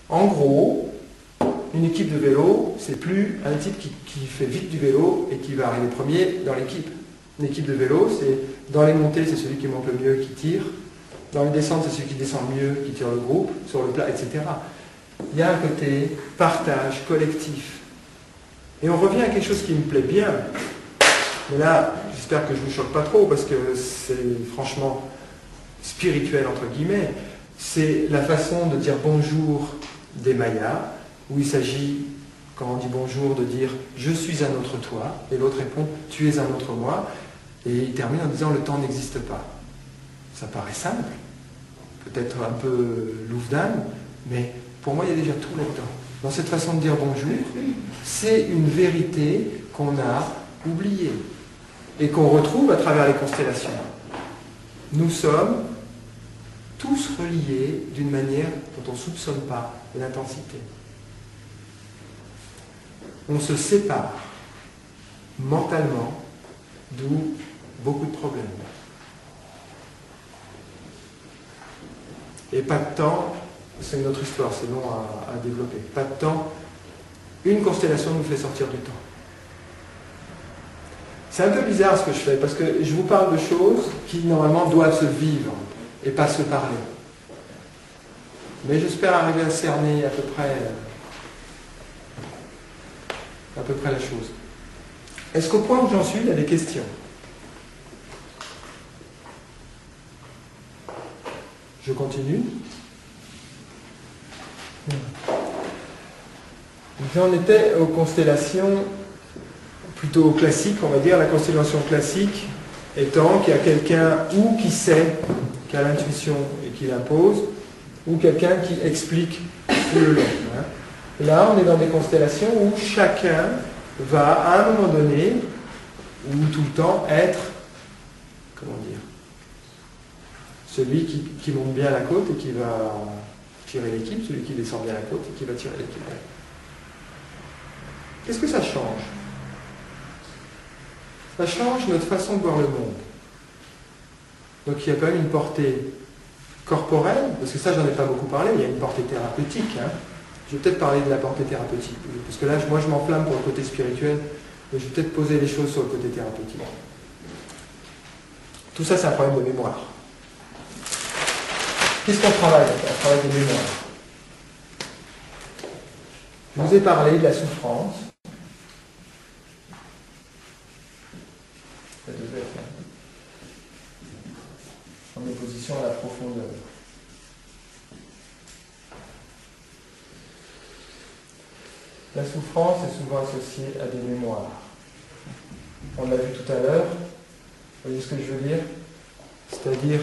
En gros, une équipe de vélo, c'est plus un type qui fait vite du vélo et qui va arriver premier dans l'équipe. Une équipe de vélo, c'est dans les montées, c'est celui qui monte le mieux qui tire. Dans les descentes, c'est celui qui descend le mieux qui tire le groupe, sur le plat, etc. Il y a un côté partage, collectif. Et on revient à quelque chose qui me plaît bien. Mais là, j'espère que je ne vous choque pas trop, parce que c'est franchement spirituel, entre guillemets. C'est la façon de dire bonjour des Mayas, où il s'agit, quand on dit bonjour, de dire « je suis un autre toi », et l'autre répond « tu es un autre moi », et il termine en disant « le temps n'existe pas ». Ça paraît simple, peut-être un peu louvdame, mais pour moi, il y a déjà tout là-dedans. Dans cette façon de dire bonjour, c'est une vérité qu'on a oubliée et qu'on retrouve à travers les constellations. Nous sommes tous reliés d'une manière dont on ne soupçonne pas l'intensité. On se sépare mentalement, d'où beaucoup de problèmes. Et pas de temps, c'est une autre histoire, c'est long à développer. Pas de temps, une constellation nous fait sortir du temps. C'est un peu bizarre ce que je fais, parce que je vous parle de choses qui normalement doivent se vivre et pas se parler. Mais j'espère arriver à cerner à peu près la chose. Est-ce qu'au point où j'en suis, il y a des questions? Je continue. J'en étais aux constellations plutôt classiques, on va dire. La constellation classique étant qu'il y a quelqu'un ou qui sait, qui a l'intuition et qui l'impose, ou quelqu'un qui explique tout le long. Là, on est dans des constellations où chacun va, à un moment donné, ou tout le temps, être, comment dire, celui qui monte bien la côte et qui va tirer l'équipe, celui qui descend bien la côte et qui va tirer l'équipe. Qu'est-ce que ça change? Ça change notre façon de voir le monde. Donc il y a quand même une portée corporelle, parce que ça j'en ai pas beaucoup parlé, il y a une portée thérapeutique. Je vais peut-être parler de la portée thérapeutique, parce que là moi je m'enflamme pour le côté spirituel, mais je vais peut-être poser les choses sur le côté thérapeutique. Tout ça c'est un problème de mémoire. Qu'est-ce qu'on travaille? On travaille de mémoire. Je vous ai parlé de la souffrance. En opposition à la profondeur. La souffrance est souvent associée à des mémoires. On l'a vu tout à l'heure. Vous voyez ce que je veux dire? C'est-à-dire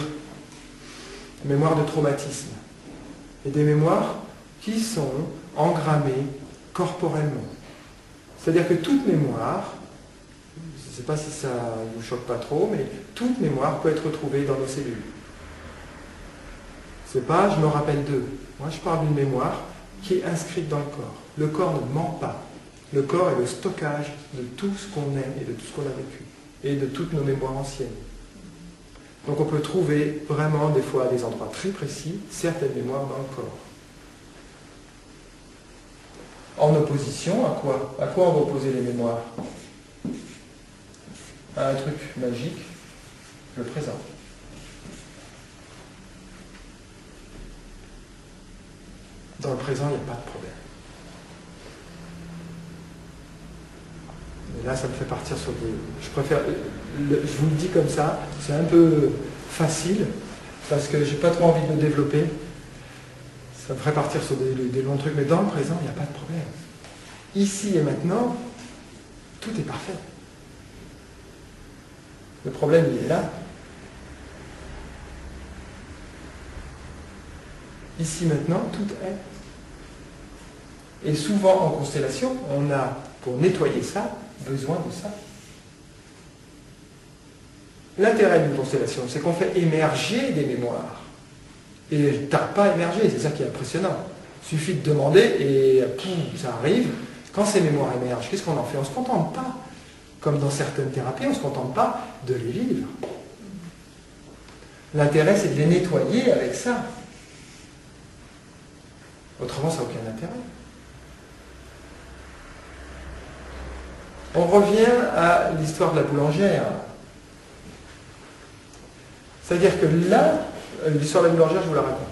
mémoire de traumatisme. Et des mémoires qui sont engrammées corporellement. C'est-à-dire que toute mémoire, je ne sais pas si ça ne vous choque pas trop, mais toute mémoire peut être retrouvée dans nos cellules. C'est pas « je me rappelle d'eux ». Moi, je parle d'une mémoire qui est inscrite dans le corps. Le corps ne ment pas. Le corps est le stockage de tout ce qu'on est et de tout ce qu'on a vécu. Et de toutes nos mémoires anciennes. Donc on peut trouver vraiment, des fois, à des endroits très précis, certaines mémoires dans le corps. En opposition, à quoi? À quoi on va opposer les mémoires? À un truc magique, le présent. Dans le présent, il n'y a pas de problème. Et là, ça me fait partir sur des... Je préfère... je vous le dis comme ça, c'est un peu facile, parce que j'ai pas trop envie de me développer. Ça me ferait partir sur des longs trucs, mais dans le présent, il n'y a pas de problème. Ici et maintenant, tout est parfait. Le problème, il est là. Ici, maintenant, tout est. Et souvent, en constellation, on a, pour nettoyer ça, besoin de ça. L'intérêt d'une constellation, c'est qu'on fait émerger des mémoires. Et elles ne tardent pas à émerger, c'est ça qui est impressionnant. Il suffit de demander et poum, ça arrive. Quand ces mémoires émergent, qu'est-ce qu'on en fait? On ne se contente pas, comme dans certaines thérapies, on ne se contente pas de les vivre. L'intérêt, c'est de les nettoyer avec ça. Autrement, ça n'a aucun intérêt. On revient à l'histoire de la boulangère. C'est-à-dire que là, l'histoire de la boulangère, je vous la raconte.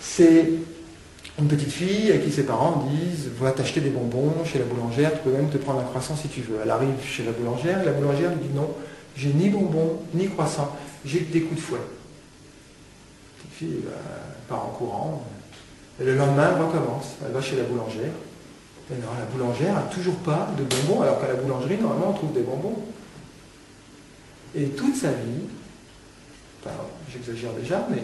C'est une petite fille à qui ses parents disent « Va t'acheter des bonbons chez la boulangère, tu peux même te prendre un croissant si tu veux. » Elle arrive chez la boulangère lui dit « Non, j'ai ni bonbons, ni croissant, j'ai que des coups de fouet. » La petite fille part en courant, et le lendemain, elle recommence. Elle va chez la boulangère, et alors, la boulangère n'a toujours pas de bonbons, alors qu'à la boulangerie, normalement, on trouve des bonbons. Et toute sa vie, enfin, j'exagère déjà, mais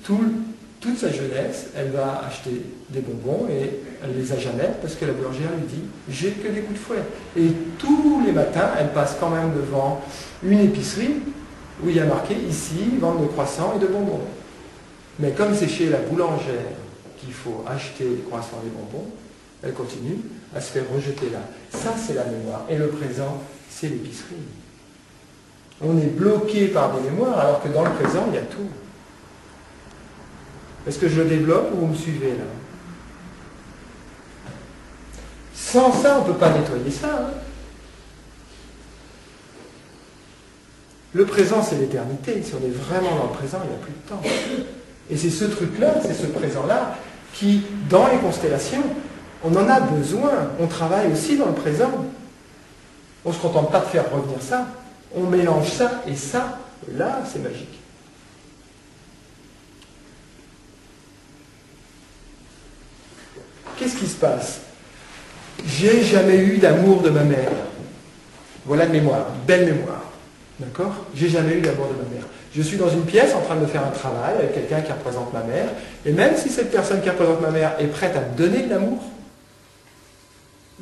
toute sa jeunesse, elle va acheter des bonbons et elle les a jamais parce que la boulangère lui dit « j'ai que des coups de fouet ». Et tous les matins, elle passe quand même devant une épicerie où il y a marqué « ici, vente de croissants et de bonbons ». Mais comme c'est chez la boulangère qu'il faut acheter des croissants et des bonbons, elle continue à se faire rejeter là. Ça, c'est la mémoire. Et le présent, c'est l'épicerie. On est bloqué par des mémoires alors que dans le présent, il y a tout. Est-ce que je le développe ou vous me suivez là? Sans ça, on ne peut pas nettoyer ça. Hein. Le présent, c'est l'éternité. Si on est vraiment dans le présent, il n'y a plus de temps. Et c'est ce truc-là, c'est ce présent-là, qui, dans les constellations, on en a besoin. On travaille aussi dans le présent. On ne se contente pas de faire revenir ça. On mélange ça et ça. Là, c'est magique. Qu'est-ce qui se passe? J'ai jamais eu d'amour de ma mère. Voilà une mémoire, une belle mémoire. D'accord? J'ai jamais eu d'amour de ma mère. Je suis dans une pièce en train de faire un travail avec quelqu'un qui représente ma mère, et même si cette personne qui représente ma mère est prête à me donner de l'amour,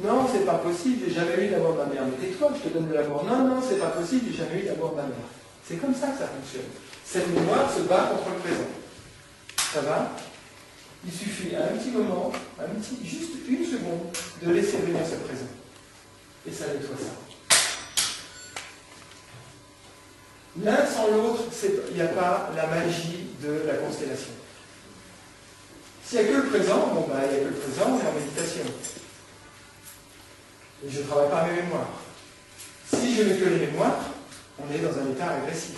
non, c'est pas possible, j'ai jamais eu d'amour de ma mère. Mais tais-toi, je te donne de l'amour. Non, non, c'est pas possible, j'ai jamais eu d'amour de ma mère. C'est comme ça que ça fonctionne. Cette mémoire se bat contre le présent. Ça va? Il suffit à un petit moment, juste une seconde, de laisser venir ce présent. Et ça nettoie ça. L'un sans l'autre, il n'y a pas la magie de la constellation. S'il n'y a que le présent, bon ben, il n'y a que le présent, on est en méditation. Et je ne travaille pas mes mémoires. Si je n'ai que les mémoires, on est dans un état régressif.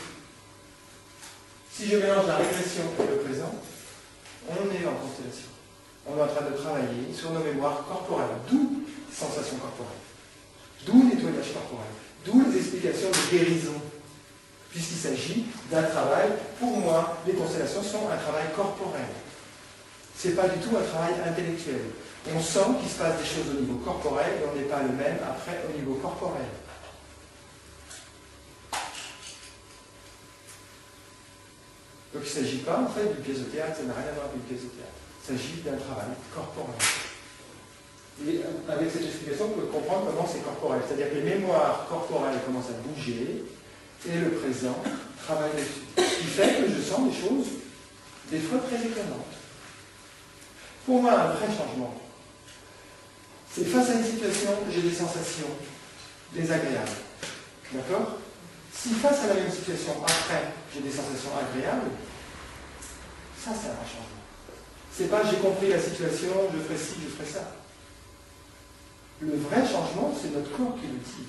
Si je mélange la régression et le présent, on est en constellation. On est en train de travailler sur nos mémoires corporelles, d'où sensations corporelles, d'où nettoyage corporel, d'où les explications de guérison, puisqu'il s'agit d'un travail, pour moi, les constellations sont un travail corporel. Ce n'est pas du tout un travail intellectuel. On sent qu'il se passe des choses au niveau corporel et on n'est pas le même après au niveau corporel. Donc il ne s'agit pas en fait d'une pièce de théâtre, ça n'a rien à voir avec une pièce de théâtre. Il s'agit d'un travail corporel. Et avec cette explication, on peut comprendre comment c'est corporel. C'est-à-dire que les mémoires corporelles commencent à bouger et le présent travaille dessus. Ce qui fait que je sens des choses, des fois très étonnantes. Pour moi, un vrai changement, c'est face à une situation, j'ai des sensations désagréables. D'accord? Si face à la même situation, après, j'ai des sensations agréables, ça, c'est un changement. C'est pas j'ai compris la situation, je ferai ci, je ferai ça. Le vrai changement, c'est notre corps qui le dit.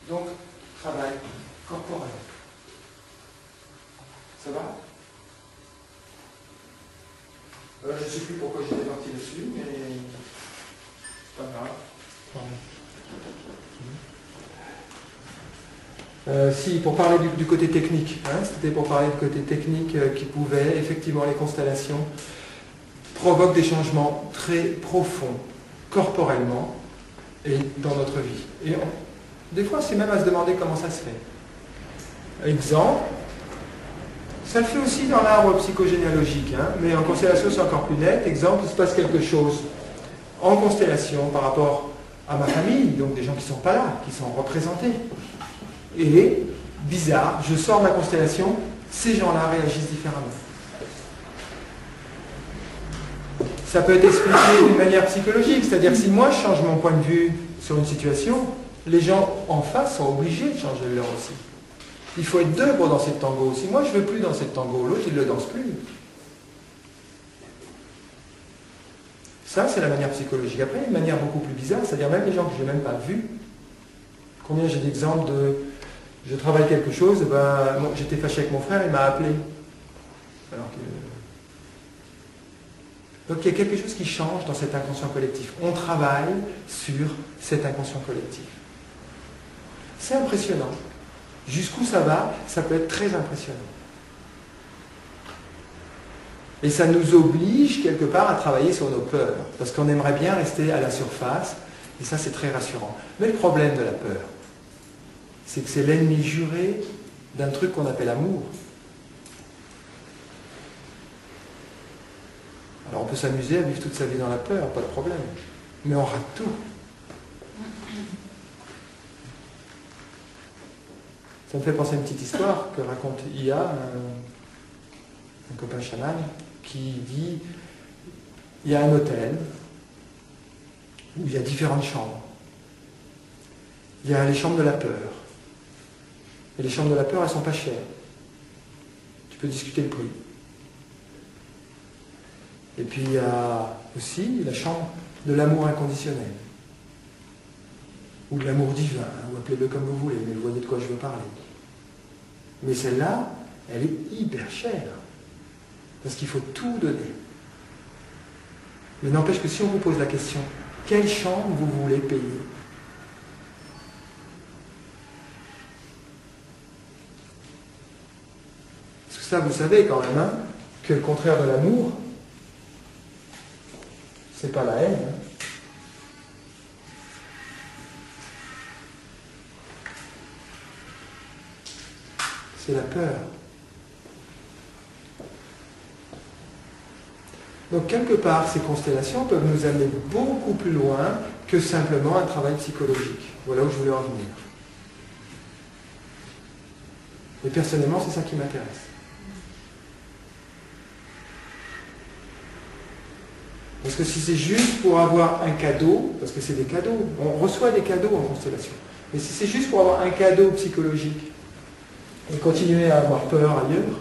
Donc, travail corporel. Ça va? Je ne sais plus pourquoi j'étais parti dessus, mais c'est pas grave. Si, pour parler du côté technique, hein, c'était pour parler du côté technique qui pouvait, effectivement, les constellations provoquent des changements très profonds, corporellement et dans notre vie. Et des fois, c'est même à se demander comment ça se fait. Exemple, ça le fait aussi dans l'arbre psychogénéalogique, hein, mais en constellation, c'est encore plus net. Exemple, il se passe quelque chose en constellation par rapport à ma famille, donc des gens qui ne sont pas là, qui sont représentés. Et, bizarre, je sors ma constellation, ces gens-là réagissent différemment. Ça peut être expliqué d'une manière psychologique, c'est-à-dire si moi je change mon point de vue sur une situation, les gens en face sont obligés de changer leur aussi. Il faut être deux pour danser le tango. Si moi je ne veux plus danser le tango, l'autre il ne le danse plus. Ça, c'est la manière psychologique. Après, il y a une manière beaucoup plus bizarre, c'est-à-dire même les gens que je n'ai même pas vus. Combien j'ai d'exemples de... Je travaille quelque chose, ben, bon, j'étais fâché avec mon frère, il m'a appelé. Alors que... Donc il y a quelque chose qui change dans cet inconscient collectif. On travaille sur cet inconscient collectif. C'est impressionnant. Jusqu'où ça va, ça peut être très impressionnant. Et ça nous oblige quelque part à travailler sur nos peurs, parce qu'on aimerait bien rester à la surface, et ça c'est très rassurant. Mais le problème de la peur, c'est que c'est l'ennemi juré d'un truc qu'on appelle amour. Alors on peut s'amuser à vivre toute sa vie dans la peur, pas de problème, mais on rate tout. Ça me fait penser à une petite histoire que raconte Ia, un copain chaman, qui dit, il y a un hôtel où il y a différentes chambres. Il y a les chambres de la peur. Et les chambres de la peur, elles ne sont pas chères. Tu peux discuter le prix. Et puis il y a aussi la chambre de l'amour inconditionnel. Ou de l'amour divin, ou appelez-le comme vous voulez, mais vous voyez de quoi je veux parler. Mais celle-là, elle est hyper chère. Parce qu'il faut tout donner. Mais n'empêche que si on vous pose la question, quelle chambre vous voulez payer? Parce que ça, vous savez quand même, hein, que le contraire de l'amour, c'est pas la haine. Hein. C'est la peur. Donc quelque part, ces constellations peuvent nous amener beaucoup plus loin que simplement un travail psychologique. Voilà où je voulais en venir. Et personnellement, c'est ça qui m'intéresse. Parce que si c'est juste pour avoir un cadeau, parce que c'est des cadeaux, on reçoit des cadeaux en constellation, mais si c'est juste pour avoir un cadeau psychologique et continuer à avoir peur ailleurs,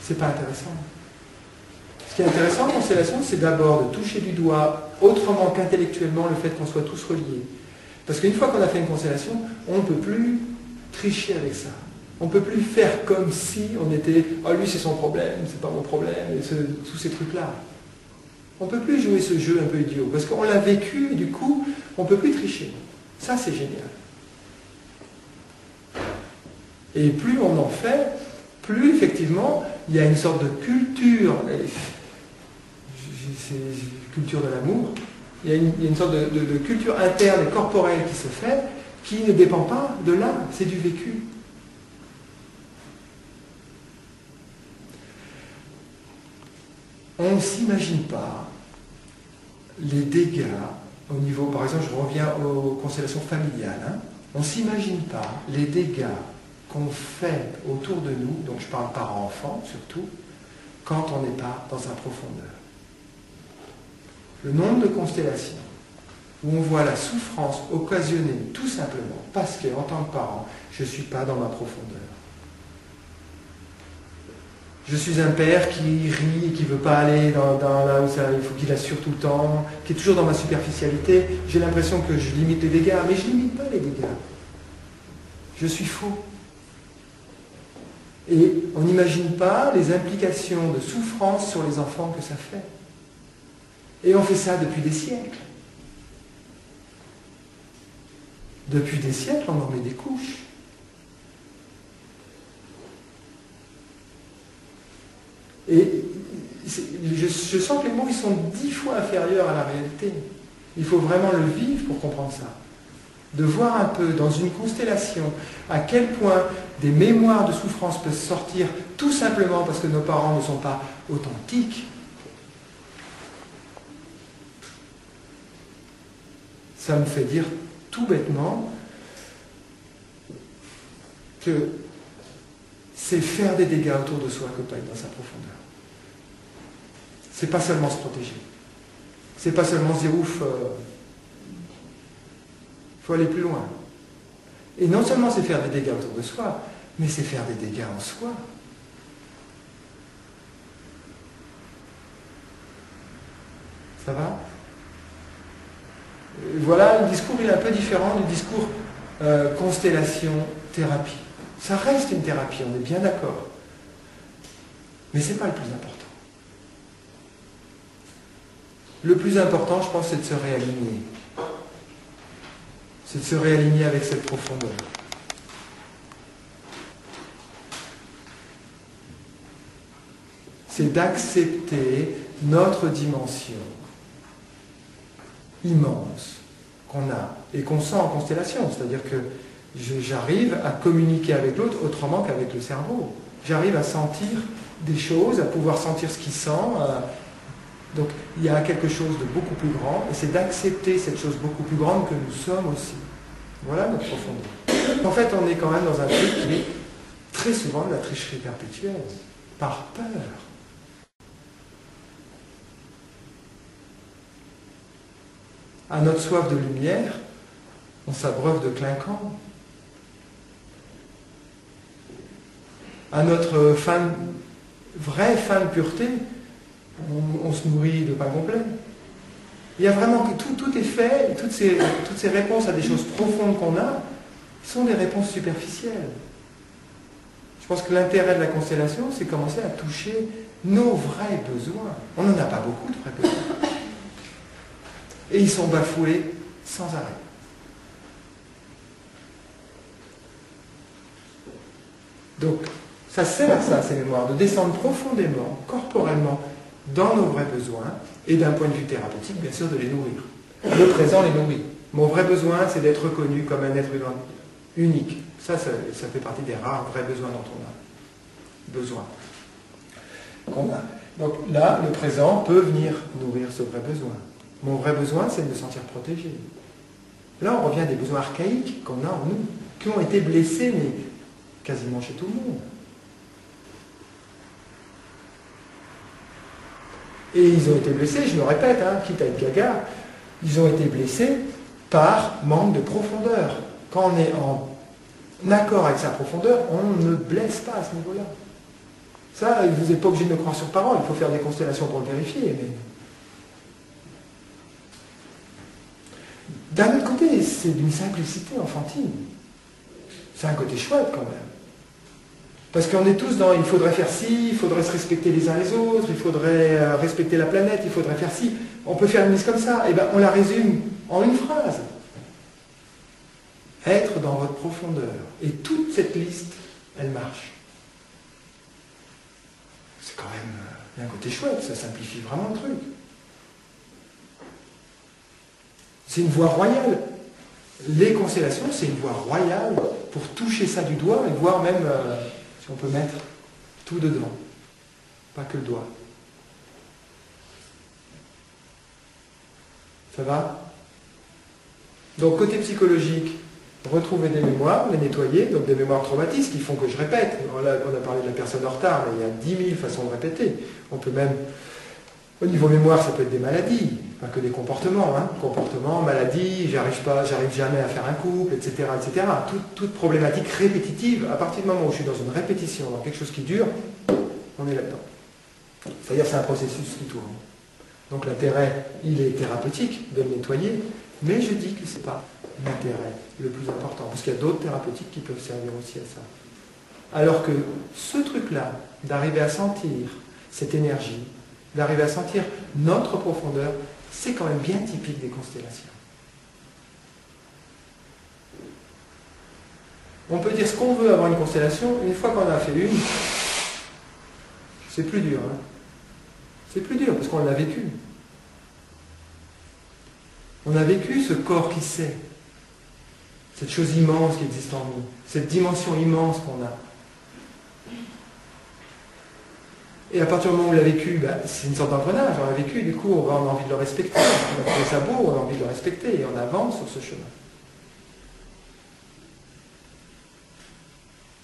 c'est pas intéressant. Ce qui est intéressant en constellation, c'est d'abord de toucher du doigt, autrement qu'intellectuellement, le fait qu'on soit tous reliés. Parce qu'une fois qu'on a fait une constellation, on ne peut plus tricher avec ça. On ne peut plus faire comme si on était « Ah, lui, c'est son problème, c'est pas mon problème », et tous ces trucs-là. On ne peut plus jouer ce jeu un peu idiot, parce qu'on l'a vécu, et du coup, on ne peut plus tricher. Ça, c'est génial. Et plus on en fait, plus, effectivement, il y a une sorte de culture, c'est culture de l'amour, il y a une sorte de culture interne et corporelle qui se fait, qui ne dépend pas de là, c'est du vécu. On ne s'imagine pas les dégâts au niveau, par exemple, je reviens aux constellations familiales, hein, on ne s'imagine pas les dégâts qu'on fait autour de nous, donc je parle parents-enfants surtout, quand on n'est pas dans sa profondeur. Le nombre de constellations où on voit la souffrance occasionnée tout simplement parce qu'en tant que parent, je ne suis pas dans ma profondeur. Je suis un père qui rit et qui ne veut pas aller dans là où ça, il faut qu'il assure tout le temps, qui est toujours dans ma superficialité. J'ai l'impression que je limite les dégâts, mais je ne limite pas les dégâts. Je suis faux. Et on n'imagine pas les implications de souffrance sur les enfants que ça fait. Et on fait ça depuis des siècles. Depuis des siècles, on en met des couches. Et je sens que les mots ils sont 10 fois inférieurs à la réalité. Il faut vraiment le vivre pour comprendre ça. De voir un peu dans une constellation à quel point des mémoires de souffrance peuvent sortir tout simplement parce que nos parents ne sont pas authentiques. Ça me fait dire tout bêtement que c'est faire des dégâts autour de soi que pas être dans sa profondeur. C'est pas seulement se protéger. C'est pas seulement se dire ouf, faut aller plus loin. Et non seulement c'est faire des dégâts autour de soi, mais c'est faire des dégâts en soi. Ça va? Voilà, le discours il est un peu différent du discours constellation-thérapie. Ça reste une thérapie, on est bien d'accord. Mais ce n'est pas le plus important. Le plus important, je pense, c'est de se réaligner. C'est de se réaligner avec cette profondeur. C'est d'accepter notre dimension immense qu'on a et qu'on sent en constellation. C'est-à-dire que j'arrive à communiquer avec l'autre autrement qu'avec le cerveau. J'arrive à sentir des choses, à pouvoir sentir ce qu'il sent. Donc il y a quelque chose de beaucoup plus grand, et c'est d'accepter cette chose beaucoup plus grande que nous sommes aussi. Voilà notre profondeur. En fait, on est quand même dans un truc qui est très souvent de la tricherie perpétuelle, par peur. À notre soif de lumière, on s'abreuve de clinquant. À notre vraie faim de pureté, on se nourrit de pain complet. Il y a vraiment que tout est fait, et toutes ces réponses à des choses profondes qu'on a sont des réponses superficielles. Je pense que l'intérêt de la constellation, c'est commencer à toucher nos vrais besoins. On n'en a pas beaucoup de vrais besoins. Et ils sont bafoués sans arrêt. Donc, ça sert à ça, ces mémoires, de descendre profondément, corporellement, dans nos vrais besoins, et d'un point de vue thérapeutique, bien sûr, de les nourrir. Le présent les nourrit. Mon vrai besoin, c'est d'être reconnu comme un être humain unique. Ça fait partie des rares vrais besoins dont on a besoin. Qu'on a. Donc là, le présent peut venir nourrir ce vrai besoin. Mon vrai besoin, c'est de me sentir protégé. Là, on revient à des besoins archaïques qu'on a en nous, qui ont été blessés, mais quasiment chez tout le monde. Et ils ont été blessés, je me répète, quitte à être gaga, ils ont été blessés par manque de profondeur. Quand on est en accord avec sa profondeur, on ne blesse pas à ce niveau-là. Ça, vous n'êtes pas obligé de me croire sur parole, il faut faire des constellations pour le vérifier. Mais... d'un autre côté, c'est d'une simplicité enfantine. C'est un côté chouette quand même. Parce qu'on est tous dans il faudrait faire ci, il faudrait se respecter les uns les autres, il faudrait respecter la planète, il faudrait faire ci. On peut faire une liste comme ça. Et bien, on la résume en une phrase. Être dans votre profondeur. Et toute cette liste, elle marche. C'est quand même... il y a un côté chouette, ça simplifie vraiment le truc. C'est une voie royale. Les constellations, c'est une voie royale pour toucher ça du doigt et voir même... si on peut mettre tout dedans, pas que le doigt. Ça va? Donc côté psychologique, retrouver des mémoires, les nettoyer, donc des mémoires traumatistes qui font que je répète. On a parlé de la personne en retard, mais il y a 10 000 façons de répéter. On peut même, au niveau mémoire, ça peut être des maladies, pas que des comportements. Comportements, maladies, j'arrive jamais à faire un couple, etc. etc. Toute problématique répétitive, à partir du moment où je suis dans une répétition, dans quelque chose qui dure, on est là-dedans. C'est-à-dire c'est un processus qui tourne. Donc l'intérêt, il est thérapeutique de le nettoyer, mais je dis que ce n'est pas l'intérêt le plus important, parce qu'il y a d'autres thérapeutiques qui peuvent servir aussi à ça. Alors que ce truc-là, d'arriver à sentir cette énergie, d'arriver à sentir notre profondeur, c'est quand même bien typique des constellations. On peut dire ce qu'on veut avant une constellation, une fois qu'on en a fait une, c'est plus dur. C'est plus dur, parce qu'on l'a vécu. On a vécu ce corps qui sait, cette chose immense qui existe en nous, cette dimension immense qu'on a. Et à partir du moment où on l'a vécu, c'est une sorte d'engrenage, on l'a vécu, du coup on a envie de le respecter. On a trouvé ça beau, on a envie de le respecter, et on avance sur ce chemin.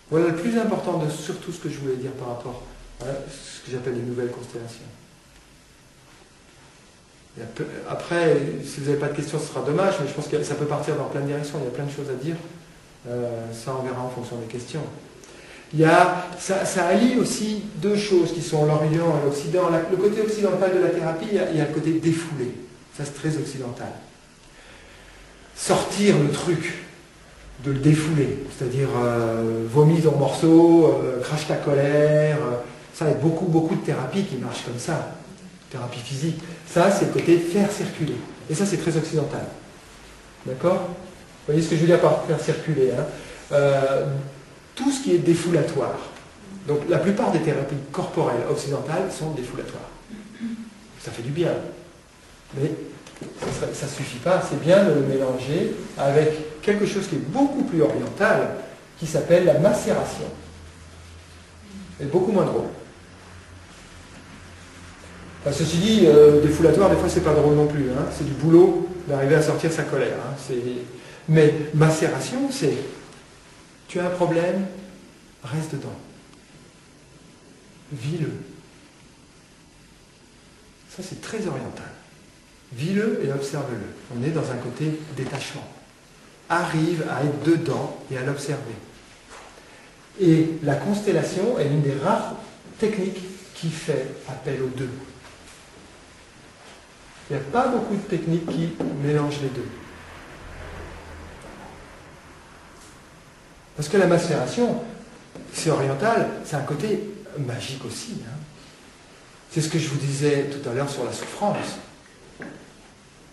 Voilà le plus important de surtout ce que je voulais dire par rapport à ce que j'appelle les nouvelles constellations. Après, si vous n'avez pas de questions, ce sera dommage, mais je pense que ça peut partir dans plein de directions, il y a plein de choses à dire. Ça, on verra en fonction des questions. Ça allie aussi deux choses qui sont l'Orient et l'Occident. Le côté occidental de la thérapie, il y a le côté défoulé. Ça, c'est très occidental. Sortir le truc, de le défouler, c'est-à-dire vomis en morceaux, crache ta colère. Ça, il y a beaucoup de thérapies qui marchent comme ça. Thérapie physique. Ça, c'est le côté faire circuler. Et ça, c'est très occidental. D'accord? Vous voyez ce que je veux dire par faire circuler, hein? Tout ce qui est défoulatoire. Donc, la plupart des thérapies corporelles occidentales sont défoulatoires. Ça fait du bien. Mais ça ne suffit pas. C'est bien de le mélanger avec quelque chose qui est beaucoup plus oriental, qui s'appelle la macération. C'est beaucoup moins drôle. Enfin, ceci dit, défoulatoire, des fois, c'est pas drôle non plus. Hein. C'est du boulot d'arriver à sortir sa colère. Hein. Mais macération, c'est tu as un problème, reste dedans. Vis-le. Ça, c'est très oriental. Vis-le et observe-le. On est dans un côté détachement. Arrive à être dedans et à l'observer. Et la constellation est l'une des rares techniques qui fait appel aux deux. Il n'y a pas beaucoup de techniques qui mélangent les deux. Parce que la macération, c'est oriental, c'est un côté magique aussi. Hein. C'est ce que je vous disais tout à l'heure sur la souffrance.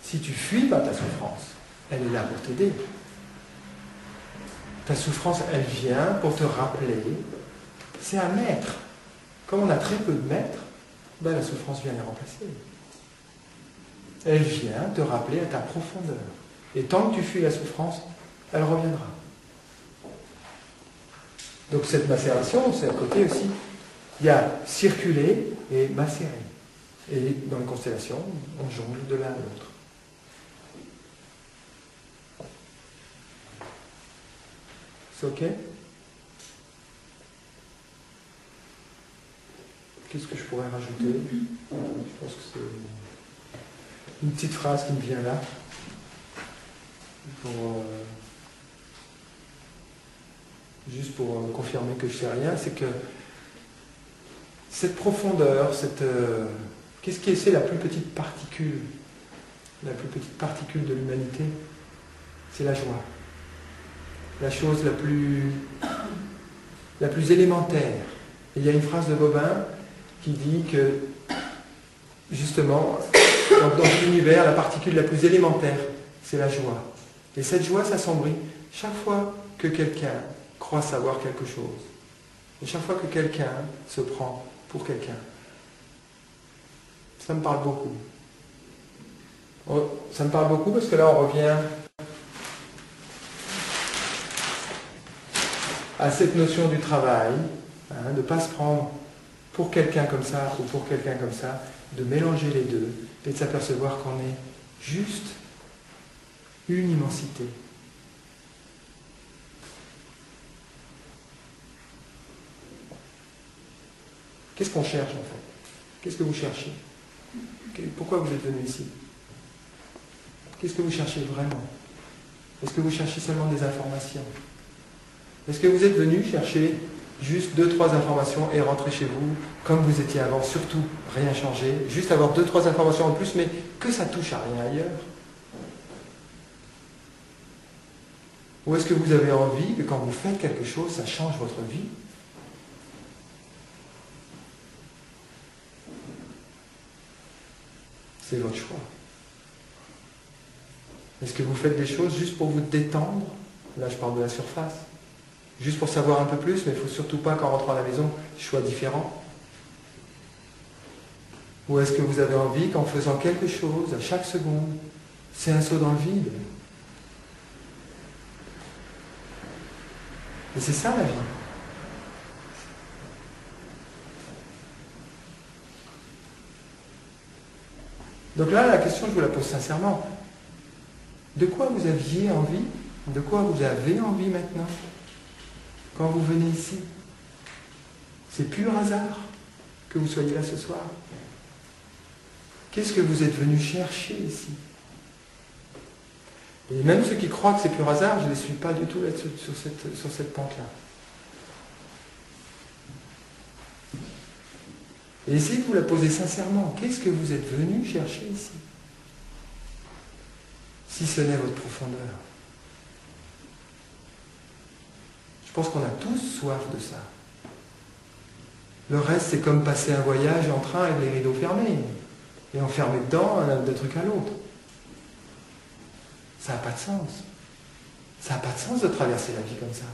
Si tu fuis pas ta souffrance, elle est là pour t'aider. Ta souffrance, elle vient pour te rappeler. C'est un maître. Comme on a très peu de maîtres, ben la souffrance vient les remplacer. Elle vient te rappeler à ta profondeur. Et tant que tu fuis la souffrance, elle reviendra. Donc cette macération, c'est à côté aussi. Il y a circuler et macérer. Et dans les constellations, on jongle de l'un à l'autre. C'est OK? Qu'est-ce que je pourrais rajouter? Je pense que c'est une petite phrase qui me vient là. Juste pour confirmer que je ne sais rien, c'est que cette profondeur, qu'est-ce qui est la plus petite particule? La plus petite particule de l'humanité, c'est la joie. La chose la plus élémentaire. Et il y a une phrase de Bobin qui dit que, justement, dans l'univers, la particule la plus élémentaire, c'est la joie. Et cette joie s'assombrit chaque fois que quelqu'un croit savoir quelque chose. Et chaque fois que quelqu'un se prend pour quelqu'un. Ça me parle beaucoup. Ça me parle beaucoup parce que là, on revient à cette notion du travail, hein, de ne pas se prendre pour quelqu'un comme ça ou pour quelqu'un comme ça, de mélanger les deux et de s'apercevoir qu'on est juste une immensité. Qu'est-ce qu'on cherche en fait? Qu'est-ce que vous cherchez? Pourquoi vous êtes venu ici? Qu'est-ce que vous cherchez vraiment? Est-ce que vous cherchez seulement des informations? Est-ce que vous êtes venu chercher juste 2-3 informations et rentrer chez vous comme vous étiez avant? Surtout, rien changer, juste avoir 2-3 informations en plus, mais que ça touche à rien ailleurs? Ou est-ce que vous avez envie que quand vous faites quelque chose, ça change votre vie? C'est votre choix. Est-ce que vous faites des choses juste pour vous détendre? Là, je parle de la surface. Juste pour savoir un peu plus, mais il ne faut surtout pas qu'en rentrant à la maison, je sois différent. Ou est-ce que vous avez envie qu'en faisant quelque chose, à chaque seconde, c'est un saut dans le vide? Et c'est ça la vie. Donc là, la question, je vous la pose sincèrement. De quoi vous aviez envie? De quoi vous avez envie maintenant? Quand vous venez ici? C'est pur hasard que vous soyez là ce soir. Qu'est-ce que vous êtes venu chercher ici? Et même ceux qui croient que c'est pur hasard, je ne les suis pas du tout là sur cette pente-là. Et essayez de vous la poser sincèrement. Qu'est-ce que vous êtes venu chercher ici? Si ce n'est votre profondeur. Je pense qu'on a tous soif de ça. Le reste, c'est comme passer un voyage en train avec les rideaux fermés. Et enfermé dedans d'un truc à l'autre. Ça n'a pas de sens. Ça n'a pas de sens de traverser la vie comme ça.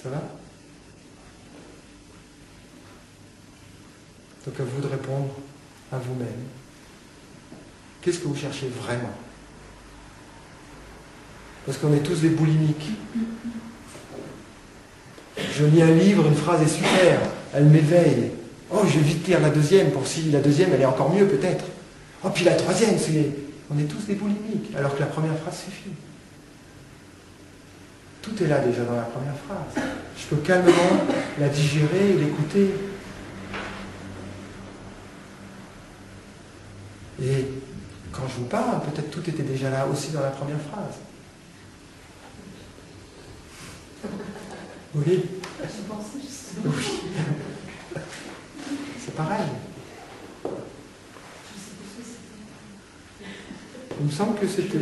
Ça va? Donc à vous de répondre à vous-même. Qu'est-ce que vous cherchez vraiment? Parce qu'on est tous des boulimiques. Je lis un livre, une phrase est super, elle m'éveille. Oh, je vais vite lire la deuxième, pour si la deuxième, elle est encore mieux peut-être. Oh, puis la troisième, c'est... On est tous des boulimiques, alors que la première phrase suffit. Tout est là déjà dans la première phrase. Je peux calmement la digérer et l'écouter. Et quand je vous parle, peut-être tout était déjà là aussi dans la première phrase. Oui. Je pensais justement. Oui. C'est pareil. Il me semble que c'était...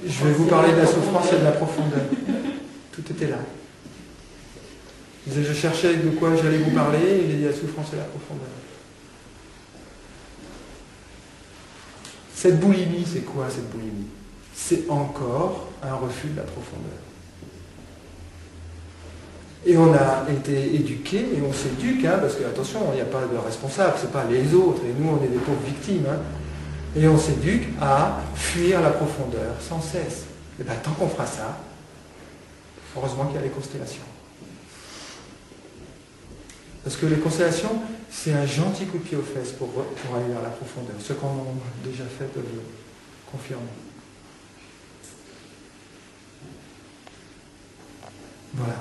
Je vais vous parler de la souffrance et de la profondeur. Tout était là. Je cherchais de quoi j'allais vous parler et j'ai dit la souffrance et la profondeur. Cette boulimie, c'est quoi cette boulimie? C'est encore un refus de la profondeur. Et on a été éduqués, et on s'éduque, parce que, attention, il n'y a pas de responsable, ce n'est pas les autres, et nous, on est des pauvres victimes. Et on s'éduque à fuir la profondeur sans cesse. Et bien, tant qu'on fera ça, heureusement qu'il y a les constellations. Parce que les constellations, c'est un gentil coup de pied aux fesses pour aller vers la profondeur. Ceux qui en ont déjà fait peuvent le confirmer. Voilà.